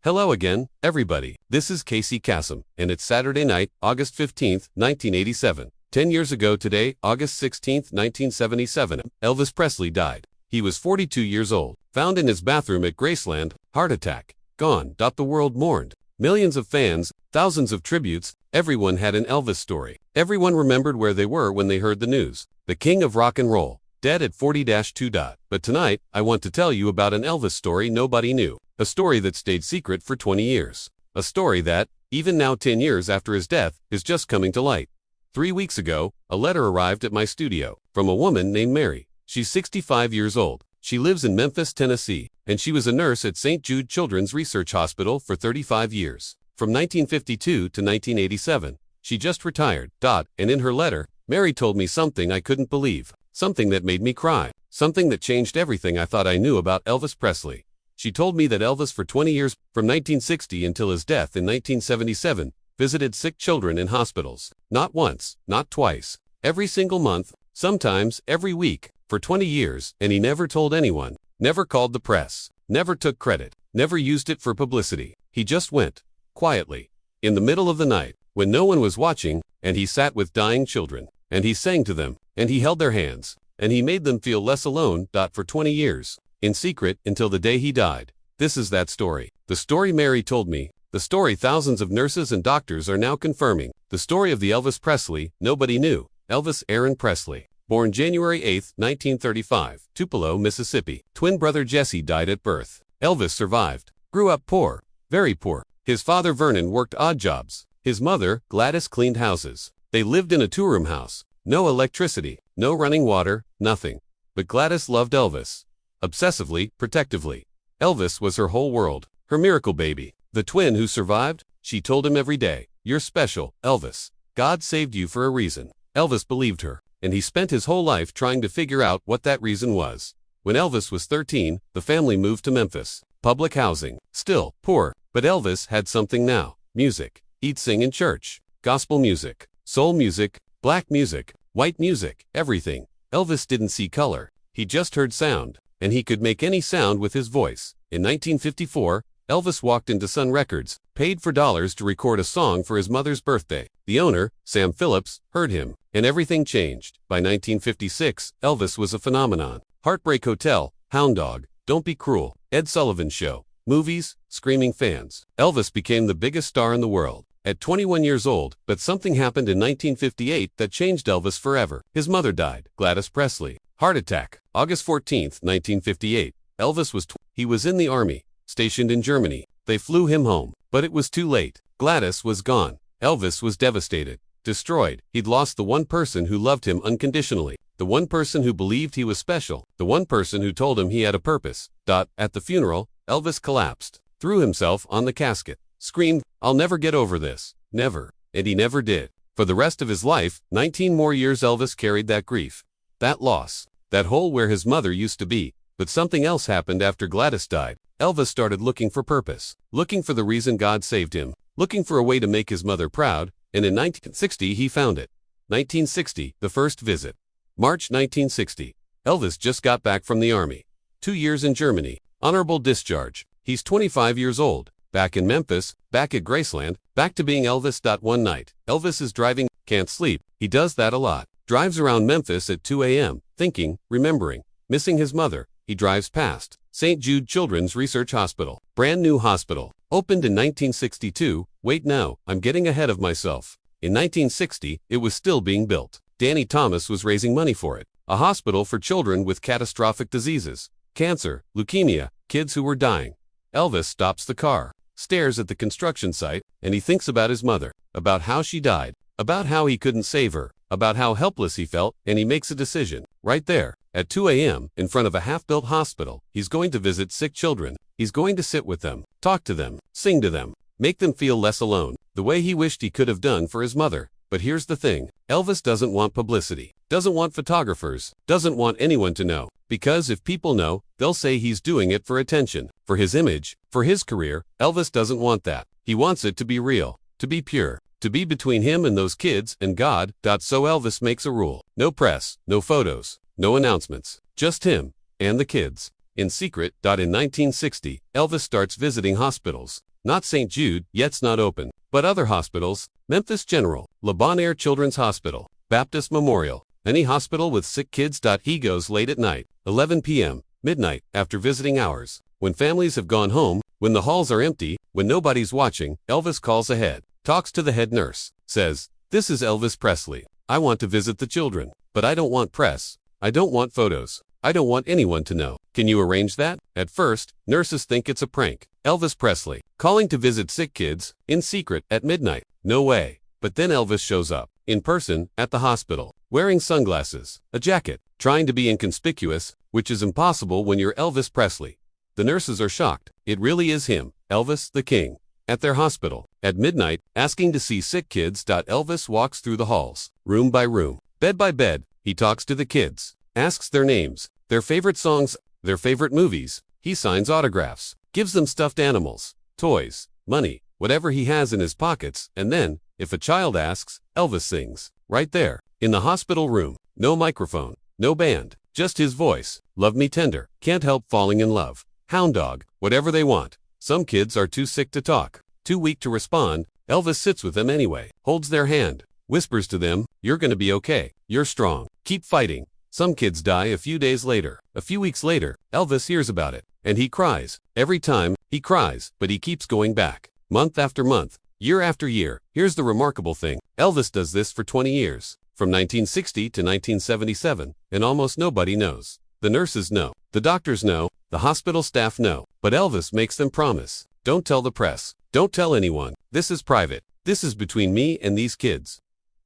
Hello again, everybody. This is Kasem, and it's Saturday night, August 15th, 1987. 10 years ago today, August 16th, 1977, Elvis Presley died. He was 42 years old. Found in his bathroom at Graceland, heart attack. Gone. The world mourned. Millions of fans, thousands of tributes, everyone had an Elvis story. Everyone remembered where they were when they heard the news. The king of rock and roll, dead at 40-2. But tonight, I want to tell you about an Elvis story nobody knew. A story that stayed secret for 20 years. A story that, even now 10 years after his death, is just coming to light. 3 weeks ago, a letter arrived at my studio from a woman named Mary. She's 65 years old. She lives in Memphis, Tennessee, and she was a nurse at St. Jude Children's Research Hospital for 35 years. From 1952 to 1987, she just retired. And in her letter, Mary told me something I couldn't believe. Something that made me cry. Something that changed everything I thought I knew about Elvis Presley. She told me that Elvis for 20 years, from 1960 until his death in 1977, visited sick children in hospitals. Not once, not twice. Every single month, sometimes every week, for 20 years, and he never told anyone, never called the press, never took credit, never used it for publicity. He just went, quietly, in the middle of the night, when no one was watching, and he sat with dying children, and he sang to them, and he held their hands, and he made them feel less alone. For 20 years. In secret until the day he died. This is that story. The story Mary told me. The story thousands of nurses and doctors are now confirming. The story of the Elvis Presley nobody knew. Elvis Aaron Presley. Born January 8, 1935, Tupelo, Mississippi. Twin brother Jesse died at birth. Elvis survived. Grew up poor. Very poor. His father Vernon worked odd jobs. His mother, Gladys, cleaned houses. They lived in a two-room house. No electricity. No running water. Nothing. But Gladys loved Elvis. Obsessively, protectively. Elvis was her whole world, her miracle baby. The twin who survived, she told him every day, "You're special, Elvis. God saved you for a reason." Elvis believed her, and he spent his whole life trying to figure out what that reason was. When Elvis was 13, the family moved to Memphis. Public housing. Still, poor, but Elvis had something now. Music. He'd sing in church. Gospel music. Soul music. Black music. White music. Everything. Elvis didn't see color. He just heard sound. And he could make any sound with his voice. In 1954, Elvis walked into Sun Records, paid for dollars to record a song for his mother's birthday. The owner, Sam Phillips, heard him, and everything changed. By 1956, Elvis was a phenomenon. Heartbreak Hotel, Hound Dog, Don't Be Cruel, Ed Sullivan Show, movies, screaming fans. Elvis became the biggest star in the world. At 21 years old, but something happened in 1958 that changed Elvis forever. His mother died, Gladys Presley. Heart attack. August 14, 1958. Elvis was he was in the army, stationed in Germany. They flew him home, but it was too late. Gladys was gone. Elvis was devastated, destroyed. He'd lost the one person who loved him unconditionally, the one person who believed he was special, the one person who told him he had a purpose. At the funeral, Elvis collapsed, threw himself on the casket, screamed, "I'll never get over this. Never." And he never did. For the rest of his life, 19 more years, Elvis carried that grief, that loss. That hole where his mother used to be. But something else happened after Gladys died. Elvis started looking for purpose, looking for the reason God saved him, looking for a way to make his mother proud, and in 1960 he found it. 1960, the first visit. March 1960. Elvis just got back from the army. 2 years in Germany. Honorable discharge. He's 25 years old. Back in Memphis, back at Graceland, back to being Elvis. One night, Elvis is driving, can't sleep. He does that a lot. Drives around Memphis at 2 a.m., thinking, remembering, missing his mother. He drives past St. Jude Children's Research Hospital. Brand new hospital. Opened in 1962. Wait, no, I'm getting ahead of myself. In 1960, it was still being built. Danny Thomas was raising money for it. A hospital for children with catastrophic diseases. Cancer, leukemia, kids who were dying. Elvis stops the car, stares at the construction site, and he thinks about his mother, about how she died, about how he couldn't save her, about how helpless he felt, and he makes a decision. Right there, at 2 a.m., in front of a half-built hospital, he's going to visit sick children. He's going to sit with them, talk to them, sing to them, make them feel less alone, the way he wished he could have done for his mother. But here's the thing, Elvis doesn't want publicity, doesn't want photographers, doesn't want anyone to know, because if people know, they'll say he's doing it for attention, for his image, for his career. Elvis doesn't want that. He wants it to be real, to be pure, to be between him and those kids and God. So Elvis makes a rule. No press, no photos, no announcements, just him and the kids. in secret. In 1960, Elvis starts visiting hospitals. Not St. Jude, yet's not open, but other hospitals: Memphis General, Le Bon Air Children's Hospital, Baptist Memorial, any hospital with sick kids. He goes late at night, 11 p.m., midnight, after visiting hours. When families have gone home, when the halls are empty, when nobody's watching, Elvis calls ahead, talks to the head nurse, says, "This is Elvis Presley. I want to visit the children, but I don't want press. I don't want photos. I don't want anyone to know. Can you arrange that?" At first, nurses think it's a prank. Elvis Presley, calling to visit sick kids, in secret, at midnight. No way. But then Elvis shows up, in person, at the hospital, wearing sunglasses, a jacket, trying to be inconspicuous, which is impossible when you're Elvis Presley. The nurses are shocked. It really is him, Elvis, the king, at their hospital, at midnight, asking to see sick kids. Elvis walks through the halls, room by room, bed by bed. He talks to the kids, asks their names, their favorite songs, their favorite movies. He signs autographs, gives them stuffed animals, toys, money, whatever he has in his pockets, and then, if a child asks, Elvis sings, right there, in the hospital room. No microphone, no band, just his voice. Love Me Tender, Can't Help Falling in Love, Hound Dog, whatever they want. Some kids are too sick to talk, too weak to respond. Elvis sits with them anyway, holds their hand, whispers to them, "You're gonna be okay. You're strong. Keep fighting." Some kids die a few days later. A few weeks later, Elvis hears about it, and he cries. Every time, he cries, but he keeps going back. Month after month, year after year. Here's the remarkable thing. Elvis does this for 20 years, from 1960 to 1977, and almost nobody knows. The nurses know, the doctors know, the hospital staff know, but Elvis makes them promise. Don't tell the press. Don't tell anyone. This is private. This is between me and these kids.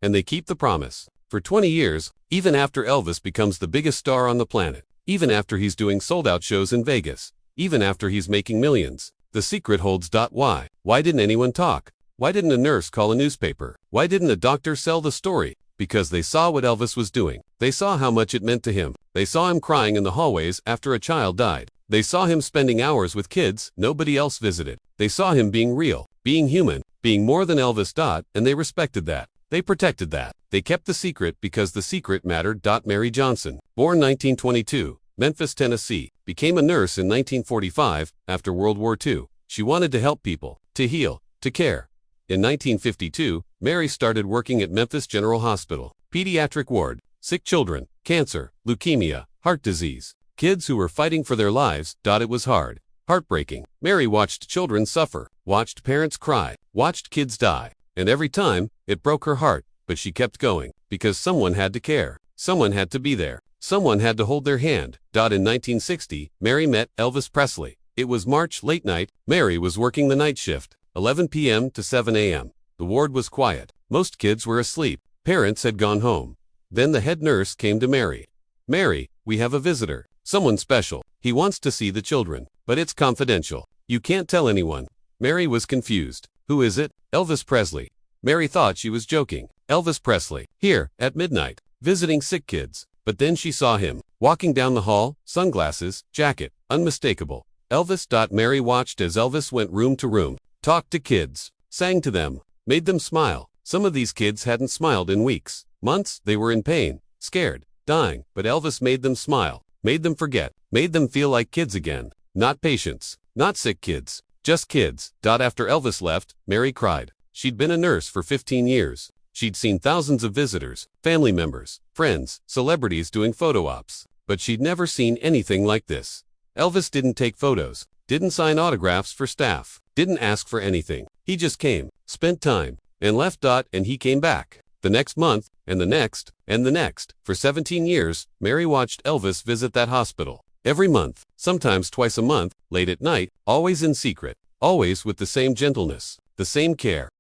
And they keep the promise. For 20 years, even after Elvis becomes the biggest star on the planet, even after he's doing sold-out shows in Vegas, even after he's making millions, the secret holds. Why? Why didn't anyone talk? Why didn't a nurse call a newspaper? Why didn't a doctor sell the story? Because they saw what Elvis was doing. They saw how much it meant to him. They saw him crying in the hallways after a child died. They saw him spending hours with kids nobody else visited. They saw him being real, being human, being more than Elvis. And they respected that. They protected that. They kept the secret because the secret mattered. Mary Johnson, born 1922, Memphis, Tennessee, became a nurse in 1945 after World War II. She wanted to help people, to heal, to care. In 1952, Mary started working at Memphis General Hospital, pediatric ward, sick children, cancer, leukemia, heart disease, kids who were fighting for their lives. It was hard, heartbreaking. Mary watched children suffer, watched parents cry, watched kids die. And every time, it broke her heart, but she kept going, because someone had to care, someone had to be there, someone had to hold their hand. In 1960, Mary met Elvis Presley. It was March, late night. Mary was working the night shift, 11 p.m. to 7 a.m. The ward was quiet. Most kids were asleep. Parents had gone home. Then the head nurse came to Mary. "Mary, we have a visitor, someone special. He wants to see the children, but it's confidential. You can't tell anyone." Mary was confused. "Who is it?" "Elvis Presley." Mary thought she was joking. Elvis Presley, here, at midnight, visiting sick kids. But then she saw him, walking down the hall, sunglasses, jacket, unmistakable. Elvis. Mary watched as Elvis went room to room, talked to kids, sang to them, made them smile. Some of these kids hadn't smiled in weeks, months. They were in pain, scared, dying. But Elvis made them smile, made them forget, made them feel like kids again. Not patients, not sick kids, just kids. After Elvis left, Mary cried. She'd been a nurse for 15 years. She'd seen thousands of visitors, family members, friends, celebrities doing photo ops. But she'd never seen anything like this. Elvis didn't take photos, didn't sign autographs for staff, didn't ask for anything. He just came, spent time, and left. And he came back. The next month, and the next, and the next. For 17 years, Mary watched Elvis visit that hospital. Every month, sometimes twice a month, late at night, always in secret, always with the same gentleness, the same care.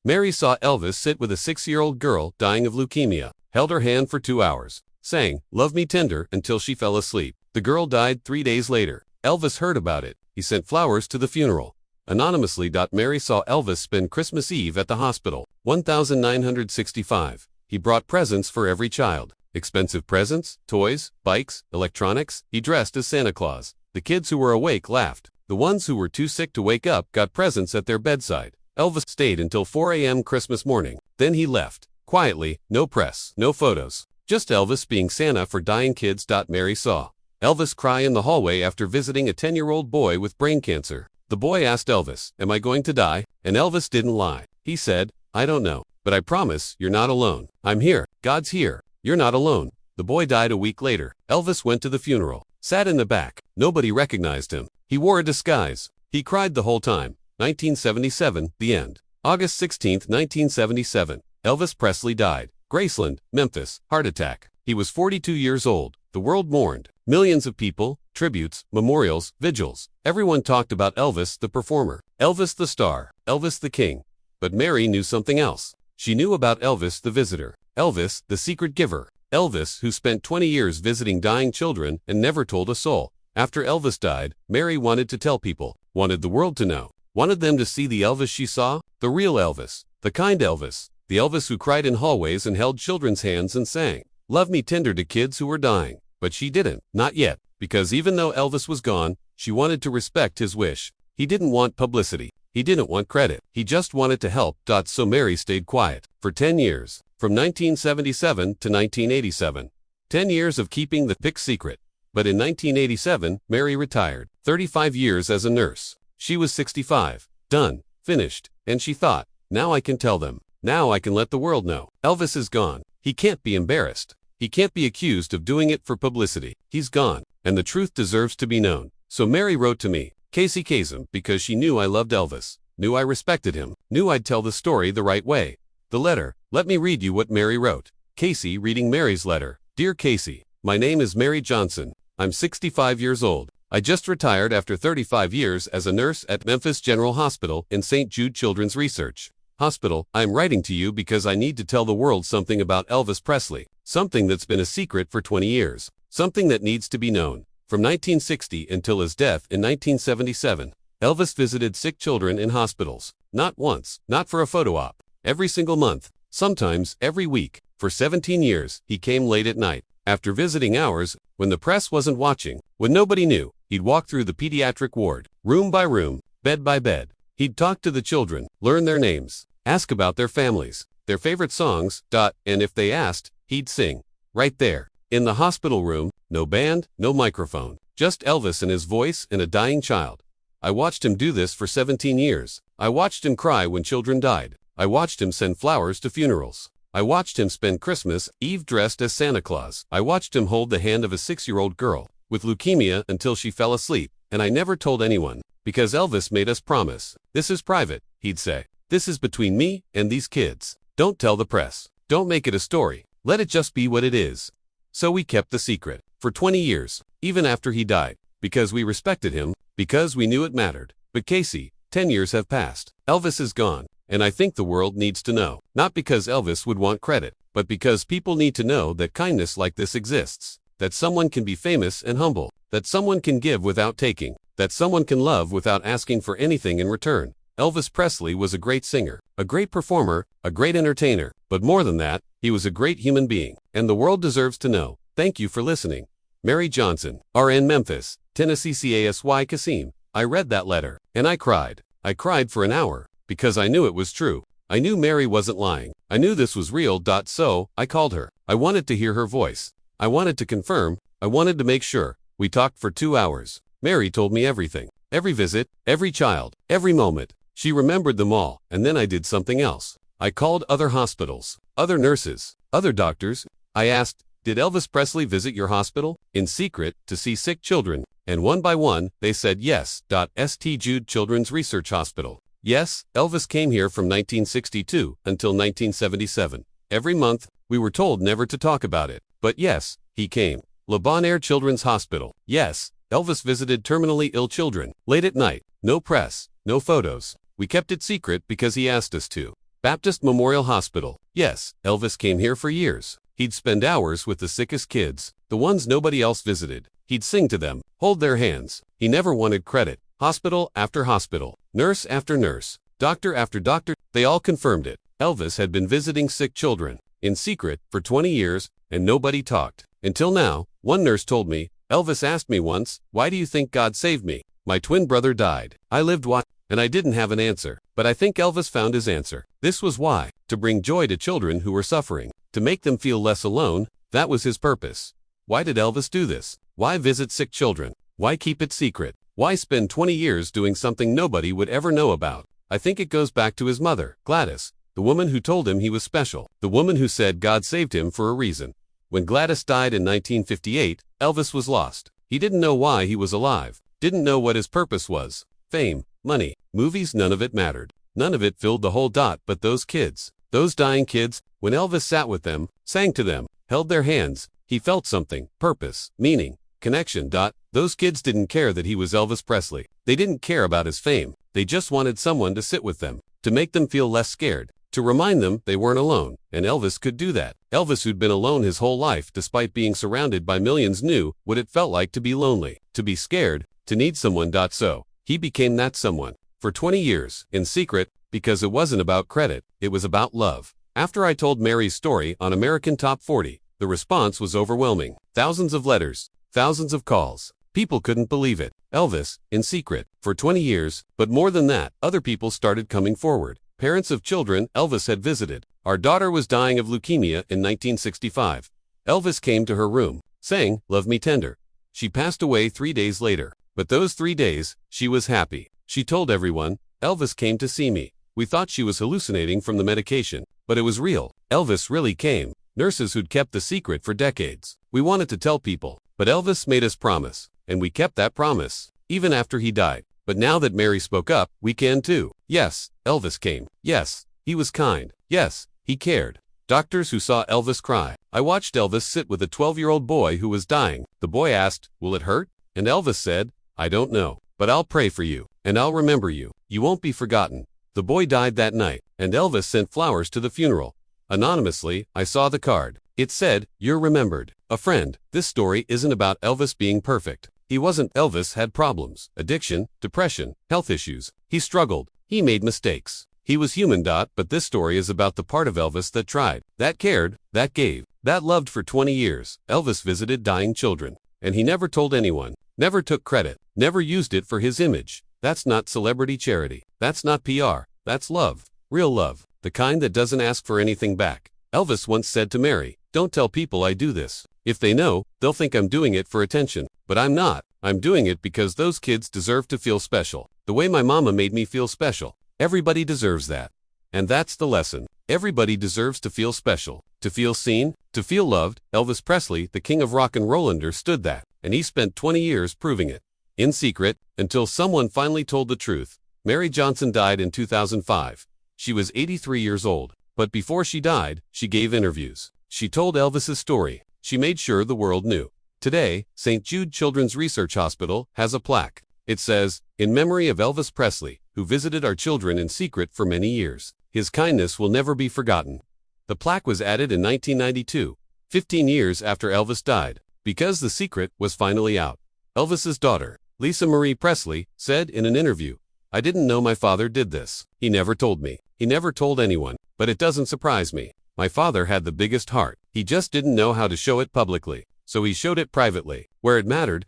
Mary saw Elvis sit with a 6-year-old girl dying of leukemia, held her hand for 2 hours, sang "Love Me Tender" until she fell asleep. The girl died 3 days later. Elvis heard about it. He sent flowers to the funeral. Anonymously. Mary saw Elvis spend Christmas Eve at the hospital, 1965. He brought presents for every child. Expensive presents, toys, bikes, electronics. He dressed as Santa Claus. The kids who were awake laughed. The ones who were too sick to wake up got presents at their bedside. Elvis stayed until 4 a.m. Christmas morning. Then he left. Quietly, no press, no photos. Just Elvis being Santa for dying kids. Mary saw Elvis cry in the hallway after visiting a 10-year-old boy with brain cancer. The boy asked Elvis, "Am I going to die?" And Elvis didn't lie. He said, "I don't know, but I promise you're not alone. I'm here. God's here. You're not alone." The boy died a week later. Elvis went to the funeral, sat in the back. Nobody recognized him. He wore a disguise. He cried the whole time. 1977, the end. August 16, 1977. Elvis Presley died. Graceland, Memphis, heart attack. He was 42 years old. The world mourned. Millions of people, tributes, memorials, vigils. Everyone talked about Elvis the performer, Elvis the star, Elvis the king. But Mary knew something else. She knew about Elvis the visitor, Elvis the secret giver, Elvis who spent 20 years visiting dying children and never told a soul. After Elvis died, Mary wanted to tell people, wanted the world to know, wanted them to see the Elvis she saw, the real Elvis, the kind Elvis, the Elvis who cried in hallways and held children's hands and sang, "Love Me Tender" to kids who were dying. But she didn't, not yet, because even though Elvis was gone, she wanted to respect his wish. He didn't want publicity. He didn't want credit. He just wanted to help. So Mary stayed quiet for 10 years, from 1977 to 1987. 10 years of keeping the pick secret. But in 1987, Mary retired. 35 years as a nurse. She was 65. Done. Finished. And she thought, now I can tell them. Now I can let the world know. Elvis is gone. He can't be embarrassed. He can't be accused of doing it for publicity. He's gone. And the truth deserves to be known. So Mary wrote to me, Kasem, because she knew I loved Elvis, knew I respected him, knew I'd tell the story the right way. The letter. Let me read you what Mary wrote. Casey reading Mary's letter. Dear Casey, my name is Mary Johnson. I'm 65 years old. I just retired after 35 years as a nurse at Memphis General Hospital in St. Jude Children's Research Hospital. I'm writing to you because I need to tell the world something about Elvis Presley, something that's been a secret for 20 years, something that needs to be known. From 1960 until his death in 1977, Elvis visited sick children in hospitals. Not once, not for a photo op. Every single month, sometimes every week. For 17 years, he came late at night. After visiting hours, when the press wasn't watching, when nobody knew, he'd walk through the pediatric ward, room by room, bed by bed. He'd talk to the children, learn their names, ask about their families, their favorite songs, and if they asked, he'd sing. Right there. In the hospital room, no band, no microphone, just Elvis and his voice and a dying child. I watched him do this for 17 years. I watched him cry when children died. I watched him send flowers to funerals. I watched him spend Christmas Eve dressed as Santa Claus. I watched him hold the hand of a 6-year-old girl with leukemia until she fell asleep, and I never told anyone, because Elvis made us promise. This is private, he'd say. This is between me and these kids. Don't tell the press. Don't make it a story. Let it just be what it is. So we kept the secret for 20 years, even after he died, because we respected him, because we knew it mattered. But Casey, 10 years have passed. Elvis is gone, and I think the world needs to know. Not because Elvis would want credit, but because people need to know that kindness like this exists, that someone can be famous and humble, that someone can give without taking, that someone can love without asking for anything in return. Elvis Presley was a great singer, a great performer, a great entertainer, but more than that, he was a great human being, and the world deserves to know. Thank you for listening. Mary Johnson, RN Memphis, Tennessee CASY Kasem. I read that letter, and I cried. I cried for an hour, because I knew it was true. I knew Mary wasn't lying. I knew this was real. So, I called her. I wanted to hear her voice. I wanted to confirm. I wanted to make sure. We talked for 2 hours. Mary told me everything. Every visit, every child, every moment. She remembered them all, and then I did something else. I called other hospitals, other nurses, other doctors. I asked, did Elvis Presley visit your hospital? In secret, to see sick children. And one by one, they said yes. St. Jude Children's Research Hospital. Yes, Elvis came here from 1962 until 1977. Every month, we were told never to talk about it. But yes, he came. Le Bon Air Children's Hospital. Yes, Elvis visited terminally ill children. Late at night. No press. No photos. We kept it secret because he asked us to. Baptist Memorial Hospital. Yes, Elvis came here for years. He'd spend hours with the sickest kids, the ones nobody else visited. He'd sing to them, hold their hands. He never wanted credit. Hospital after hospital, nurse after nurse, doctor after doctor, they all confirmed it. Elvis had been visiting sick children, in secret, for 20 years, and nobody talked. Until now, one nurse told me, Elvis asked me once, why do you think God saved me? My twin brother died. I lived what? And I didn't have an answer. But I think Elvis found his answer. This was why. To bring joy to children who were suffering. To make them feel less alone. That was his purpose. Why did Elvis do this? Why visit sick children? Why keep it secret? Why spend 20 years doing something nobody would ever know about? I think it goes back to his mother, Gladys, the woman who told him he was special, the woman who said God saved him for a reason. When Gladys died in 1958, Elvis was lost. He didn't know why he was alive, didn't know what his purpose was. Fame, money, movies, none of it mattered. None of it filled the whole dot but those kids. Those dying kids, when Elvis sat with them, sang to them, held their hands, he felt something, purpose, meaning, connection. Those kids didn't care that he was Elvis Presley. They didn't care about his fame. They just wanted someone to sit with them, to make them feel less scared, to remind them they weren't alone, and Elvis could do that. Elvis, who'd been alone his whole life despite being surrounded by millions, knew what it felt like to be lonely, to be scared, to need someone. So, he became that someone. For 20 years, in secret, because it wasn't about credit, it was about love. After I told Mary's story on American Top 40, the response was overwhelming. Thousands of letters, thousands of calls. People couldn't believe it. Elvis, in secret, for 20 years, but more than that, other people started coming forward. Parents of children Elvis had visited. Our daughter was dying of leukemia in 1965. Elvis came to her room, saying, "Love me tender." She passed away 3 days later. But those 3 days, she was happy. She told everyone, "Elvis came to see me. We thought she was hallucinating from the medication, but it was real. Elvis really came." Nurses who'd kept the secret for decades. We wanted to tell people, but Elvis made us promise, and we kept that promise, even after he died. But now that Mary spoke up, we can too. Yes, Elvis came. Yes, he was kind. Yes, he cared. Doctors who saw Elvis cry. I watched Elvis sit with a 12-year-old boy who was dying. The boy asked, "Will it hurt?" And Elvis said, "I don't know, but I'll pray for you, and I'll remember you. You won't be forgotten." The boy died that night, and Elvis sent flowers to the funeral. Anonymously, I saw the card. It said, "You're remembered. A friend." This story isn't about Elvis being perfect. He wasn't. Elvis had problems, addiction, depression, health issues. He struggled. He made mistakes. He was human. But this story is about the part of Elvis that tried, that cared, that gave, that loved. For 20 years, Elvis visited dying children, and he never told anyone, never took credit, never used it for his image. That's not celebrity charity. That's not PR. That's love. Real love. The kind that doesn't ask for anything back. Elvis once said to Mary, "Don't tell people I do this. If they know, they'll think I'm doing it for attention. But I'm not. I'm doing it because those kids deserve to feel special. The way my mama made me feel special. Everybody deserves that." And that's the lesson. Everybody deserves to feel special, to feel seen, to feel loved. Elvis Presley, the king of rock and roll, understood that, and he spent 20 years proving it. In secret, until someone finally told the truth. Mary Johnson died in 2005. She was 83 years old. But before she died, she gave interviews. She told Elvis's story. She made sure the world knew. Today, St. Jude Children's Research Hospital has a plaque. It says, "In memory of Elvis Presley, who visited our children in secret for many years. His kindness will never be forgotten." The plaque was added in 1992, 15 years after Elvis died, because the secret was finally out. Elvis's daughter, Lisa Marie Presley, said in an interview, "I didn't know my father did this. He never told me. He never told anyone, but it doesn't surprise me. My father had the biggest heart. He just didn't know how to show it publicly, so he showed it privately, where it mattered."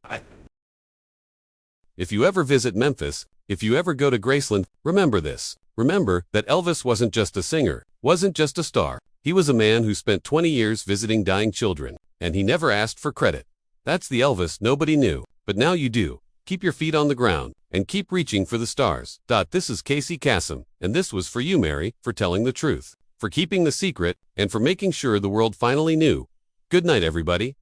If you ever visit Memphis, if you ever go to Graceland, remember this. Remember that Elvis wasn't just a singer, wasn't just a star. He was a man who spent 20 years visiting dying children, and he never asked for credit. That's the Elvis nobody knew, but now you do. Keep your feet on the ground, and keep reaching for the stars. This is Kasem, and this was for you, Mary, for telling the truth, for keeping the secret, and for making sure the world finally knew. Good night, everybody.